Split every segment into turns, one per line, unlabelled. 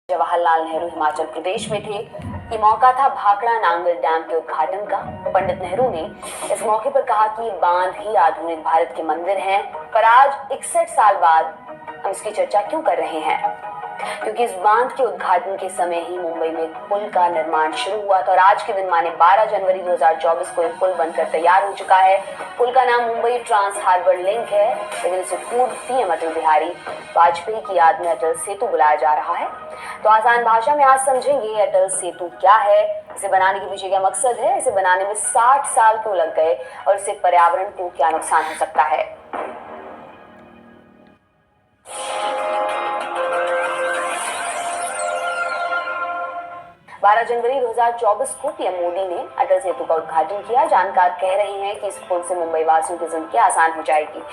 जवाहरलाल नेहरू हिमाचल प्रदेश में थे। ये मौका था भाखड़ा नांगल डैम के उद्घाटन का। पंडित नेहरू ने इस मौके पर कहा कि ये बांध ही आधुनिक भारत के मंदिर हैं। पर आज 61 साल बाद हम इसकी चर्चा क्यों कर रहे हैं? क्योंकि इस बांध के उद्घाटन के समय ही मुंबई में एक पुल का निर्माण शुरू हुआ था और आज के दिन माने 12 जनवरी 2024 को एक पुल बनकर तैयार हो चुका है। पुल का नाम मुंबई ट्रांस हार्बर लिंक है, लेकिन इसे पूर्व पीएम अटल बिहारी वाजपेयी की याद में अटल सेतु बुलाया जा रहा है। तो आसान भाषा में आज समझेंगे अटल सेतु क्या है, इसे बनाने के पीछे क्या मकसद है, इसे बनाने में 60 साल क्यों लग गए और इससे पर्यावरण को क्या नुकसान हो सकता है। 12 जनवरी 2024 को पीएम मोदी ने अटल सेतु का उद्घाटन किया। जानकार कह रहे हैं कि इस पुल से मुंबई वासियों की जिंदगी आसान हो जाएगी।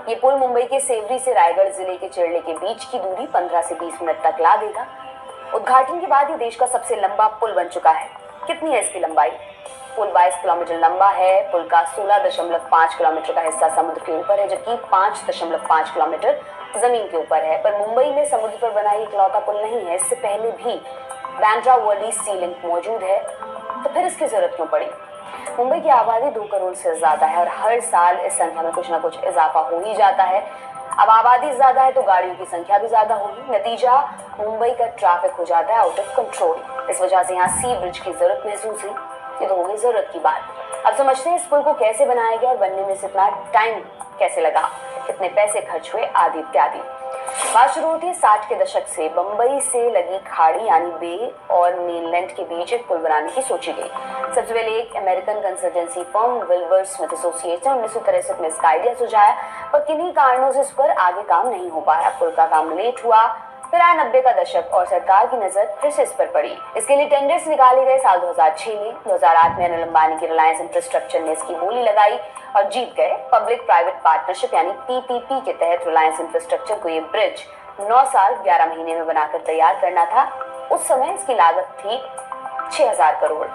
ये पुल मुंबई के सेवरी से रायगढ़ जिले के चिरले के बीच की दूरी 15 से 20 मिनट तक ला देगा। उद्घाटन के बाद ये देश का सबसे लंबा पुल बन चुका है। कितनी है इसकी लंबाई? पुल 22 किलोमीटर लंबा है। पुल का 16.5 किलोमीटर का हिस्सा समुद्र के ऊपर है, जबकि 5.5 किलोमीटर जमीन के ऊपर है। पर मुंबई में समुद्र पर बना इकलौता पुल नहीं है। इससे पहले भी बांद्रा वर्ली सी लिंक मौजूद है, तो फिर इसकी जरूरत क्यों पड़ी? मुंबई की आबादी 2 करोड़ से ज्यादा है और हर साल इस संख्या में कुछ ना कुछ इजाफा हो ही जाता है। अब आबादी ज्यादा है तो गाड़ियों की संख्या भी ज्यादा होगी। नतीजा, मुंबई का ट्रैफिक हो जाता है आउट ऑफ कंट्रोल। इस वजह से यहाँ सी ब्रिज की जरूरत महसूस हुई। ये तो हो गई जरूरत की बात। अब समझते हैं इस पुल को कैसे बनाया गया और बनने में इतना टाइम कैसे लगा, कितने पैसे खर्च हुए, आदि इत्यादि। बात शुरू होती है 60 के दशक से। बंबई से लगी खाड़ी यानी बे और मेनलैंड के बीच एक पुल बनाने की सोची गई। सबसे पहले एक American consultancy firm Wilbur Smith associates ने 1963 में इसका आइडिया सुझाया, पर किन्हीं कारणों से इस पर आगे काम नहीं हो पाया। पुल का काम लेट हुआ। फिर आया 90 का दशक और सरकार की नजर फिर से इस पर पड़ी। इसके लिए टेंडर्स निकाले गए साल 2006 में। 2008 में अनिल अंबानी की रिलायंस इंफ्रास्ट्रक्चर ने इसकी बोली लगाई और जीत गए। पब्लिक प्राइवेट पार्टनरशिप यानी पीपीपी के तहत रिलायंस इंफ्रास्ट्रक्चर को ये ब्रिज 9 साल 11 महीने में बनाकर तैयार करना था। उस समय इसकी लागत थी 6000 करोड़।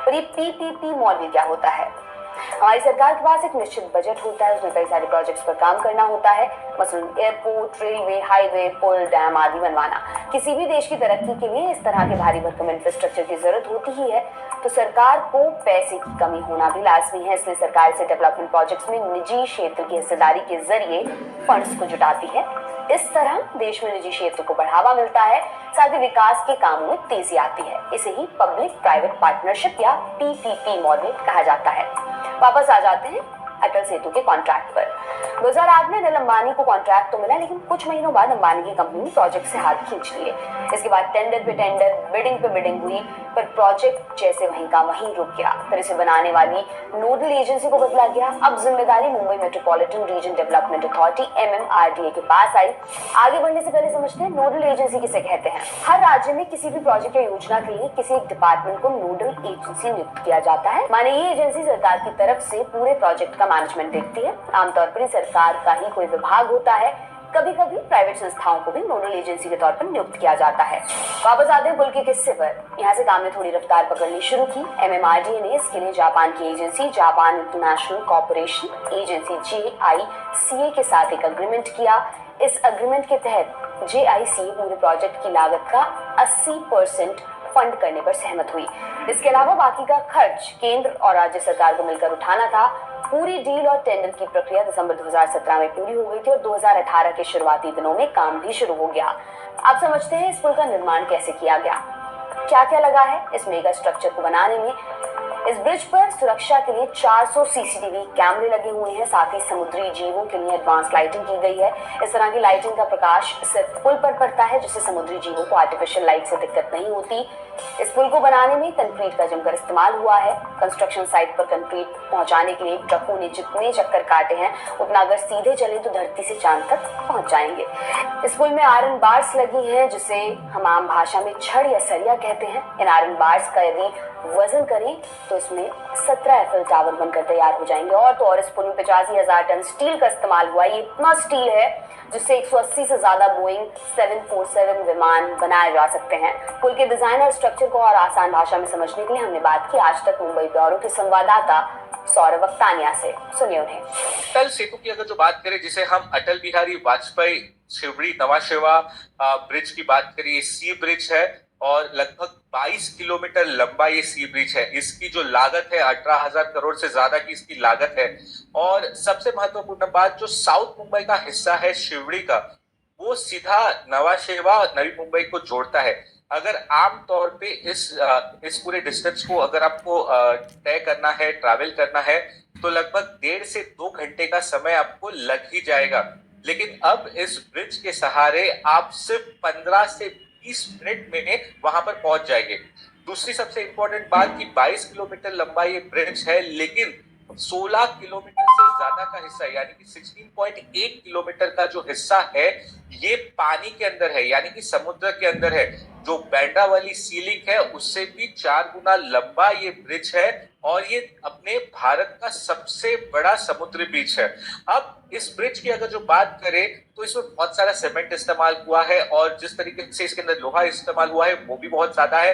पर ये पीपीपी मॉडल क्या होता है? हमारी सरकार के पास एक निश्चित बजट होता है, उसमें कई सारे प्रोजेक्ट्स पर काम करना होता है, मसलन एयरपोर्ट, रेलवे, हाईवे, पुल, डैम आदि बनवाना। किसी भी देश की तरक्की के लिए इस तरह के भारी भरकम इंफ्रास्ट्रक्चर की जरूरत होती ही है, तो सरकार को पैसे की कमी होना भी लाजमी है। इसलिए सरकार से डेवलपमेंट प्रोजेक्ट्स में निजी क्षेत्र की हिस्सेदारी के जरिए फंड्स को जुटाती है। इस तरह देश में निजी क्षेत्र को बढ़ावा मिलता है, साथ ही विकास के कामों में तेजी आती है। इसे ही पब्लिक प्राइवेट पार्टनरशिप या पीपीपी मॉडल कहा जाता है। वापस आ जाते हैं अटल सेतु के कॉन्ट्रैक्ट पर। 2008 में अनिल अंबानी को कॉन्ट्रैक्ट तो मिला, लेकिन कुछ महीनों बाद अंबानी की कंपनी ने प्रोजेक्ट से हाथ खींच लिए। इसके बाद टेंडर पे टेंडर, बिडिंग पे बिडिंग हुई, पर प्रोजेक्ट जैसे वहीं का वहीं रुक गया। फिर इसे बनाने वाली नोडल एजेंसी को बदला गया। अब जिम्मेदारी Mumbai metropolitan region development authority MMRDA के पास आई। आगे बढ़ने से पहले समझते हैं नोडल एजेंसी किसे कहते हैं। हर राज्य में किसी भी प्रोजेक्ट या योजना के लिए किसी एक डिपार्टमेंट को नोडल एजेंसी नियुक्त किया जाता है। माने ये एजेंसी सरकार की तरफ से पूरे प्रोजेक्ट का मैनेजमेंट देखती है। आमतौर पर सरकार का ही कोई विभाग होता है। कभी कभी प्राइवेट संस्थाओं को भी नोडल एजेंसी के तौर पर नियुक्त किया जाता है। वापस आते हैं पुल के किस्से पर। यहाँ से काम ने थोड़ी रफ्तार पकड़नी शुरू की। MMRDA ने इसके लिए जापान की agency Japan international corporation agency JICA के साथ एक अग्रीमेंट किया। इस अग्रीमेंट के तहत JICA पूरे प्रोजेक्ट की लागत का 80% फंड करने पर सहमत हुई। इसके अलावा बाकी का खर्च केंद्र और राज्य सरकार को मिलकर उठाना था। पूरी डील और टेंडर की प्रक्रिया दिसंबर 2017 में पूरी हो गई थी और 2018 के शुरुआती दिनों में काम भी शुरू हो गया। अब समझते हैं इस पुल का निर्माण कैसे किया गया, क्या क्या लगा है इस मेगा स्ट्रक्चर को बनाने में। इस ब्रिज पर सुरक्षा के लिए 400 CCTV कैमरे लगे हुए हैं। साथ ही समुद्री जीवों के लिए एडवांस लाइटिंग की गई है। इस तरह की लाइटिंग का प्रकाश सिर्फ पुल पर पड़ता है, जिससे समुद्री जीवों को आर्टिफिशियल लाइट से दिक्कत नहीं होती। इस पुल को बनाने में कंक्रीट का जमकर इस्तेमाल हुआ है। कंस्ट्रक्शन साइट पर कंक्रीट पहुंचाने के लिए ट्रकों ने जितने चक्कर काटे हैं, उतना अगर सीधे चले तो धरती से चांद तक पहुंच जाएंगे। इस पुल में आयरन बार्स लगी हैं, जिसे हम आम भाषा में छड़ या सरिया कहते हैं। इन आयरन बार्स का यदि वजन करें तो इसमें 17 एफएल टावर बनकर तैयार हो जाएंगे। और तो और इस पुल में 85,000 टन स्टील का इस्तेमाल हुआ। ये इतना स्टील है जिससे 180 से ज्यादा बोइंग 747 विमान बनाए जा सकते हैं। पुल के डिजाइन और स्ट्रक्चर को और आसान भाषा में समझने के लिए हमने बात की आज तक मुंबई ब्यूरो के संवाददाता सौरभ अक्तानिया से। सुनिए उन्हें।
अटल सेतु की अगर जो बात करें, जिसे हम अटल बिहारी वाजपेयी शिवड़ी नवा शेवा ब्रिज की बात करिए, सी ब्रिज है और लगभग 22 किलोमीटर लंबा ये सी ब्रिज है। इसकी जो लागत है 18,000 करोड़ से ज्यादा की इसकी लागत है। और सबसे महत्वपूर्ण बात, जो साउथ मुंबई का हिस्सा है शिवड़ी का, वो सीधा नवा शेवा नवी मुंबई को जोड़ता है। अगर आम तौर पे इस पूरे डिस्टेंस को अगर आपको तय करना है, ट्रैवल करना है, तो लगभग 1.5 से 2 घंटे का समय आपको लग ही जाएगा। लेकिन अब इस ब्रिज के सहारे आप सिर्फ 15 से 20 मिनट में वहां पर पहुंच जाएंगे। दूसरी सबसे इंपॉर्टेंट बात कि 22 किलोमीटर लंबा ये ब्रिज है, लेकिन 16 किलोमीटर से ज्यादा का हिस्सा यानी कि 16.8 किलोमीटर का जो हिस्सा है ये पानी के अंदर है, यानी कि समुद्र के अंदर है। जो बैंड्रा वाली सीलिंग है उससे भी 4 गुना लंबा ये ब्रिज है और ये अपने भारत का सबसे बड़ा समुद्री बीच है। अब इस ब्रिज की अगर जो बात करें तो इसमें बहुत सारा सीमेंट इस्तेमाल हुआ है और जिस तरीके से इसके अंदर लोहा इस्तेमाल हुआ है वो भी बहुत ज्यादा है।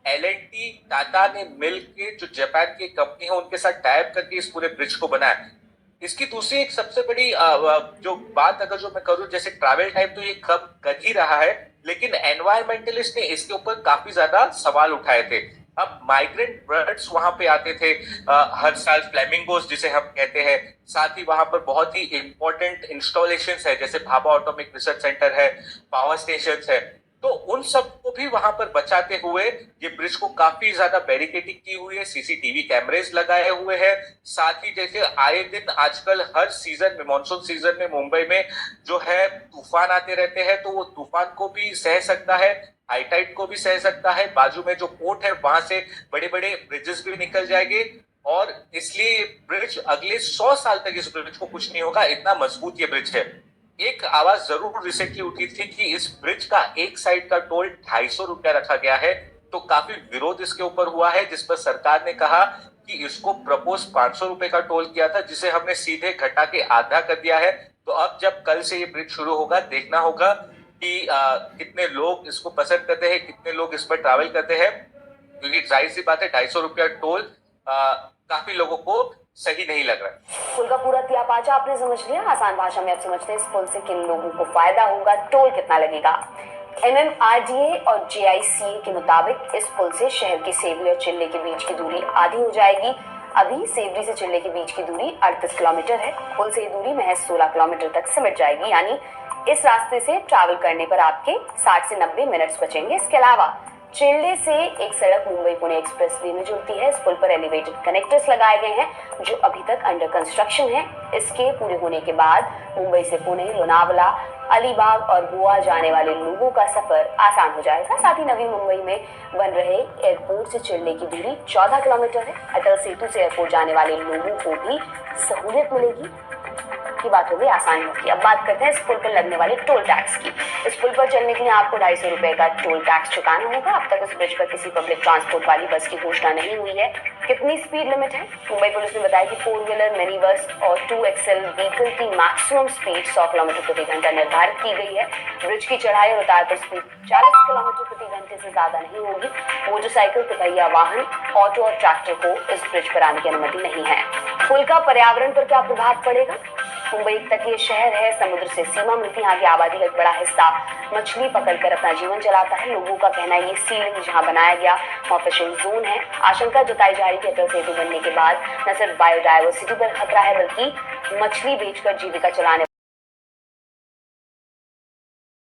L&T टाटा ने मिल के, जो जापान की कंपनी है, उनके साथ टाइप करके इस पूरे ब्रिज को बनाया। इसकी दूसरी एक सबसे बड़ी जो बात अगर जो मैं करूं, जैसे ट्रैवल टाइम तो ये कम कर ही रहा है, लेकिन एनवायरमेंटलिस्ट ने इसके ऊपर काफी ज्यादा सवाल उठाए थे। अब माइग्रेंट बर्ड्स वहां पे आते थे हर साल, फ्लेमिंगोस जिसे हम कहते हैं। साथ ही वहां पर बहुत ही इंपॉर्टेंट इंस्टॉलेशंस है, जैसे भाभा ऑटोमिक रिसर्च सेंटर है, पावर स्टेशन है। तो उन सबको भी वहां पर बचाते हुए ये ब्रिज को काफी ज्यादा बैरिकेडिंग की हुई है, सीसीटीवी कैमरेज लगाए हुए हैं। साथ ही जैसे आए दिन आजकल हर सीजन में, मानसून सीजन में मुंबई में जो है तूफान आते रहते हैं, तो वो तूफान को भी सह सकता है, हाई टाइड को भी सह सकता है। बाजू में जो पोर्ट है वहां से बड़े बड़े ब्रिजेस भी निकल जाएंगे और इसलिए ब्रिज अगले 100 साल तक इस ब्रिज को कुछ नहीं होगा, इतना मजबूत ये ब्रिज है। एक आवाज जरूर रिसेंटली उठी थी कि इस ब्रिज का एक साइड का टोल 250 रुपया रखा गया है, तो काफी विरोध इसके ऊपर हुआ है, जिस पर सरकार ने कहा कि इसको प्रपोज 500 रुपए का टोल किया था, जिसे हमने सीधे घटा के आधा कर दिया है। तो अब जब कल से ये ब्रिज शुरू होगा, देखना होगा कि कितने लोग इसको पसंद करते हैं, कितने लोग इस पर ट्रैवल करते हैं, क्योंकि जाहिर सी बात है 250 रुपया टोल काफी लोगों को सही नहीं लग रहा है।
पुल का पूरा त्यापाचा आपने समझ लिया। आसान भाषा में आप समझते हैं इस पुल से किन लोगों को फायदा होगा, टोल कितना लगेगा। MMRDA और JICA के मुताबिक इस पुल से शहर के सेवरी और चिल्ले के बीच की दूरी आधी हो जाएगी। अभी सेवरी से चिल्ले के बीच की दूरी 38 किलोमीटर है। पुल से ये दूरी महज 16 किलोमीटर तक सिमट जाएगी, यानी इस रास्ते से ट्रैवल करने पर आपके 60 से 90 मिनट्स बचेंगे। इसके अलावा चिल्ले से एक सड़क मुंबई पुणे एक्सप्रेसवे में जुड़ती है। इस पुल पर एलिवेटेड कनेक्टर्स लगाए गए हैं जो अभी तक अंडर कंस्ट्रक्शन है। इसके पूरे होने के बाद मुंबई से पुणे, लोनावला, अलीबाग और गोवा जाने वाले लोगों का सफर आसान हो जाएगा। साथ ही नवी मुंबई में बन रहे एयरपोर्ट से चिल्ले की दूरी 14 किलोमीटर है। अटल सेतु से एयरपोर्ट जाने वाले लोगों को भी सहूलियत मिलेगी की बात हो गई, आसानी होगी। अब बात करते हैं इस पुल पर लगने वाले टोल टैक्स की। इस पुल पर चलने के लिए आपको 250 रुपए का टोल टैक्स चुकाना होगा। अब तक इस ब्रिज पर किसी पब्लिक ट्रांसपोर्ट वाली बस की घोषणा नहीं हुई है। कितनी स्पीड लिमिट है? मुंबई पुलिस ने बताया कि 4 व्हीलर, मिनी बस और 2XL व्हीकल की मैक्सिमम स्पीड 100 किलोमीटर प्रति घंटा निर्धारित की गई है। ब्रिज की चढ़ाई और उतार पर स्पीड 40 किलोमीटर प्रति घंटे से ज्यादा नहीं होगी। मोटरसाइकिल, तिपहिया वाहन, ऑटो और ट्रैक्टर को इस ब्रिज पर आने की अनुमति नहीं है। पुल का पर्यावरण पर क्या प्रभाव पड़ेगा? मुंबई एक तटीय शहर है, समुद्र से सीमा मिलती है। यहाँ की आबादी का एक बड़ा हिस्सा मछली पकड़कर अपना जीवन चलाता है। लोगों का कहना है ये सीलिंग जहाँ बनाया गया वहाँ फिशिंग जोन है। आशंका जताई जा रही है कि अटल सेतु बनने के बाद न सिर्फ बायोडायवर्सिटी पर खतरा है, बल्कि मछली बेचकर जीविका चलाने